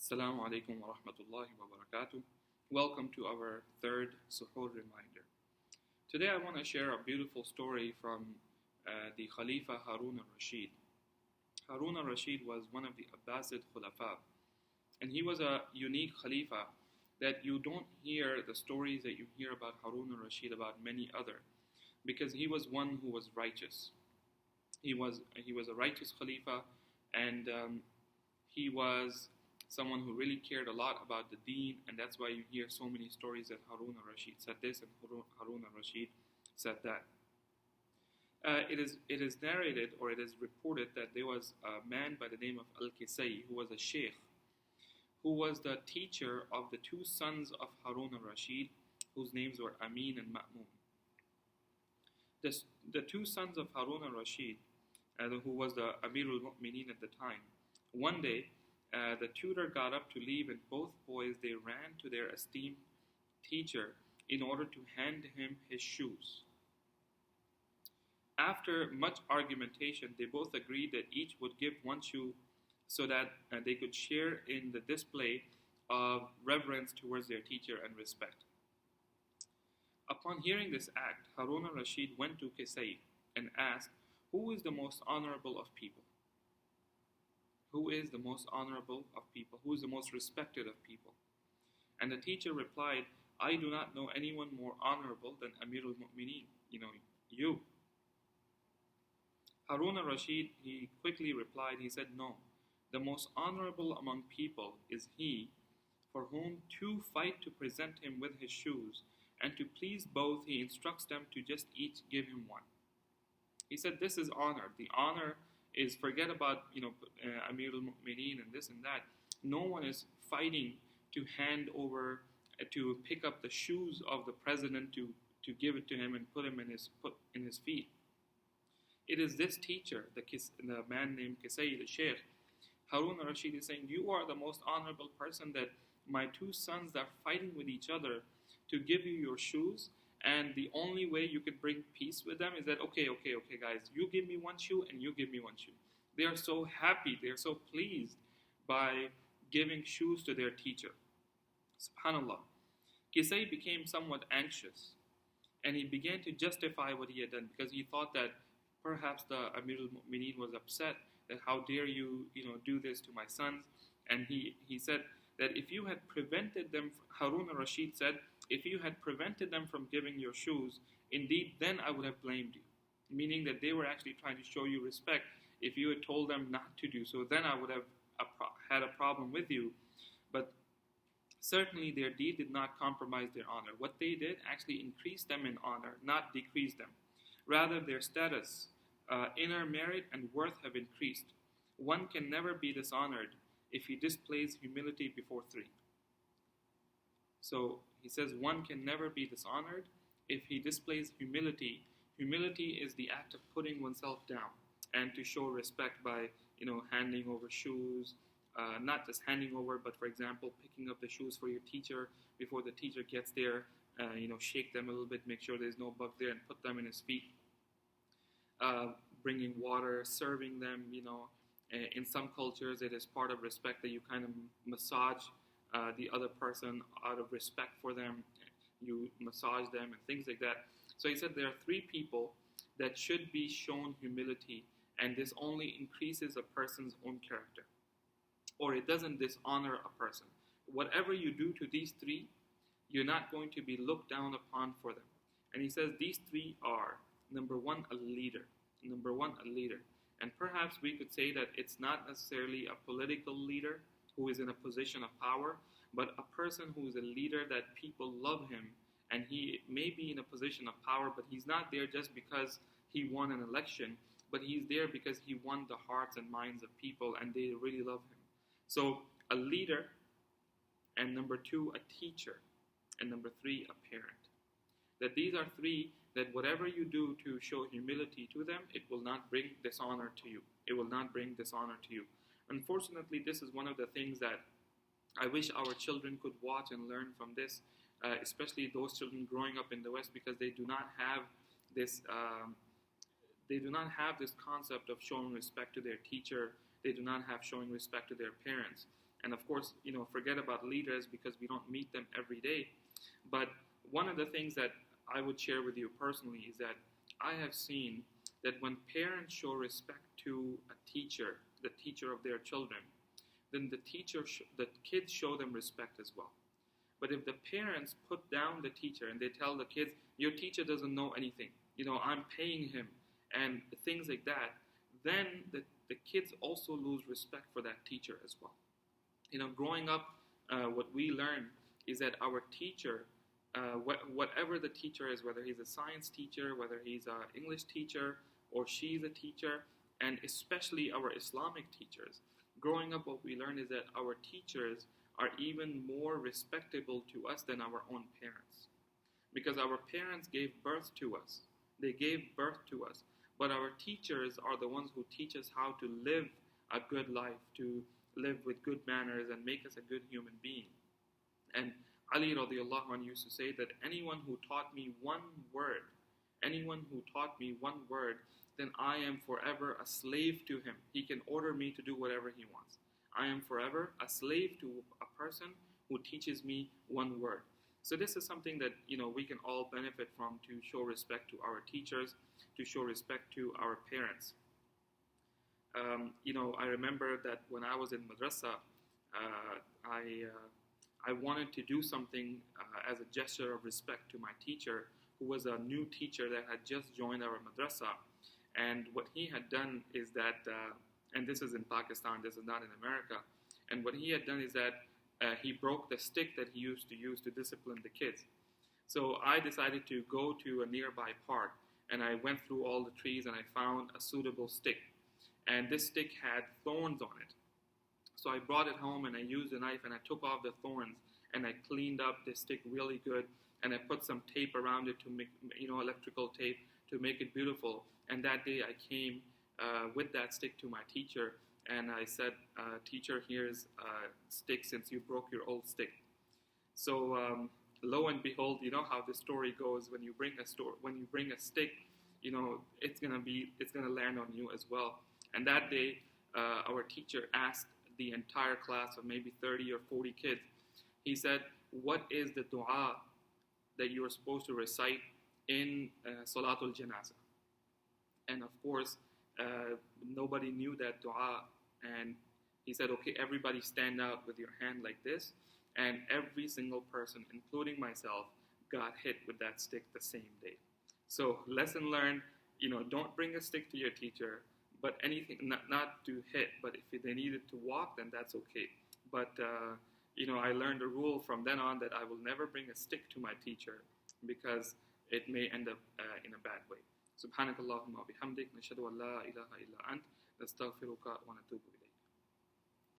Assalamu alaikum wa rahmatullahi wa barakatuh. Welcome to our third Suhoor reminder. Today I want to share a beautiful story from the Khalifa Harun al-Rashid. Harun al-Rashid was one of the Abbasid Khulafa, and he was a unique Khalifa that you don't hear the stories that you hear about Harun al-Rashid about many other, because he was one who was righteous. He was a righteous Khalifa, and he was someone who really cared a lot about the deen, and that's why you hear so many stories that Harun al-Rashid said this and Harun al-Rashid said that. It is narrated, or it is reported, that there was a man by the name of Al-Kisai, who was a sheikh, who was the teacher of the two sons of Harun al-Rashid, whose names were Amin and Ma'mun. The two sons of Harun al-Rashid, who was the Amir al-Mu'mineen at the time, one day the tutor got up to leave, and both boys, they ran to their esteemed teacher in order to hand him his shoes. After much argumentation, they both agreed that each would give one shoe so that they could share in the display of reverence towards their teacher and respect. Upon hearing this act, Harun al-Rashid went to Kisai and asked, "Who is the most honorable of people? Who is the most honorable of people? Who is the most respected of people?" And the teacher replied, "I do not know anyone more honorable than Amir al-Mu'mineen, you." Harun al-Rashid, he quickly replied, he said, "No, the most honorable among people is he for whom two fight to present him with his shoes, and to please both he instructs them to just each give him one." He said this is honor. The honor is, forget about Amir al-Mu'mineen and this and that. No one is fighting to hand over, to pick up the shoes of the president to give it to him and put in his feet. It is this teacher, the man named Kisai, the sheikh. Harun al-Rashid is saying, you are the most honorable person, that my two sons are fighting with each other to give you your shoes, and the only way you can bring peace with them is that, okay guys, you give me one shoe and you give me one shoe. They are so happy, they are so pleased by giving shoes to their teacher. SubhanAllah. Kisai became somewhat anxious, and he began to justify what he had done, because he thought that perhaps the Amir al-Mu'mineen was upset that how dare you, do this to my sons. And he said that if you had prevented them, Harun al-Rashid said, if you had prevented them from giving your shoes, indeed then I would have blamed you. Meaning that they were actually trying to show you respect. If you had told them not to do so, then I would have had a problem with you. But certainly their deed did not compromise their honor. What they did actually increased them in honor, not decreased them. Rather, their status, inner merit and worth have increased. One can never be dishonored if he displays humility before three. So he says one can never be dishonored if he displays humility. Humility is the act of putting oneself down and to show respect by, handing over shoes, not just handing over, but for example, picking up the shoes for your teacher before the teacher gets there, shake them a little bit, make sure there's no bug there, and put them in his feet. Bringing water, serving them, in some cultures it is part of respect that you kind of massage the other person out of respect for them. You massage them and things like that. So he said there are three people that should be shown humility, and this only increases a person's own character, or it doesn't dishonor a person. Whatever you do to these three, you're not going to be looked down upon for them. And he says these three are, number one, a leader. And perhaps we could say that it's not necessarily a political leader who is in a position of power, but a person who is a leader that people love him, and he may be in a position of power, but he's not there just because he won an election, but he's there because he won the hearts and minds of people, and they really love him. So a leader, and number two, a teacher, and number three, a parent. That these are three that whatever you do to show humility to them, it will not bring dishonor to you. It will not bring dishonor to you. Unfortunately, this is one of the things that I wish our children could watch and learn from this, especially those children growing up in the West, because they do not have this. They do not have this concept of showing respect to their teacher. They do not have showing respect to their parents. And of course, forget about leaders because we don't meet them every day. But one of the things that I would share with you personally is that I have seen that when parents show respect to a teacher, the teacher of their children, then the kids show them respect as well. But if the parents put down the teacher and they tell the kids, your teacher doesn't know anything, I'm paying him, and things like that, then the kids also lose respect for that teacher as well. Growing up, what we learn is that our teacher, whatever the teacher is, whether he's a science teacher, whether he's an English teacher, or she's a teacher, and especially our Islamic teachers, growing up, what we learn is that our teachers are even more respectable to us than our own parents. Because our parents gave birth to us. They gave birth to us. But our teachers are the ones who teach us how to live a good life, to live with good manners and make us a good human being. And Ali radiallahu anhu used to say that anyone who taught me one word, then I am forever a slave to him. He can order me to do whatever he wants. I am forever a slave to a person who teaches me one word. So this is something that we can all benefit from, to show respect to our teachers, to show respect to our parents. I remember that when I was in madrasa, I wanted to do something as a gesture of respect to my teacher, who was a new teacher that had just joined our madrasa. And what he had done is that, and this is in Pakistan, this is not in America, and what he had done is that he broke the stick that he used to use to discipline the kids. So I decided to go to a nearby park, and I went through all the trees and I found a suitable stick. And this stick had thorns on it. So I brought it home and I used a knife and I took off the thorns and I cleaned up the stick really good, and I put some tape around it to make, electrical tape to make it beautiful. And that day I came with that stick to my teacher, and I said, teacher, here's a stick since you broke your old stick. So lo and behold, you know how the story goes. When you bring a stick, it's gonna land on you as well. And that day, our teacher asked the entire class of maybe 30 or 40 kids. He said, what is the dua that you are supposed to recite in Salatul Janazah? And of course, nobody knew that dua. And he said, okay, everybody stand out with your hand like this. And every single person, including myself, got hit with that stick the same day. So lesson learned, don't bring a stick to your teacher, but anything, not to hit, but if they needed to walk, then that's okay. But, I learned a rule from then on that I will never bring a stick to my teacher, because it may end up in a bad way. Subhanakallahumma bihamdik, nashhadu an la ilaha illa ant, nastaghfiruka wa natubu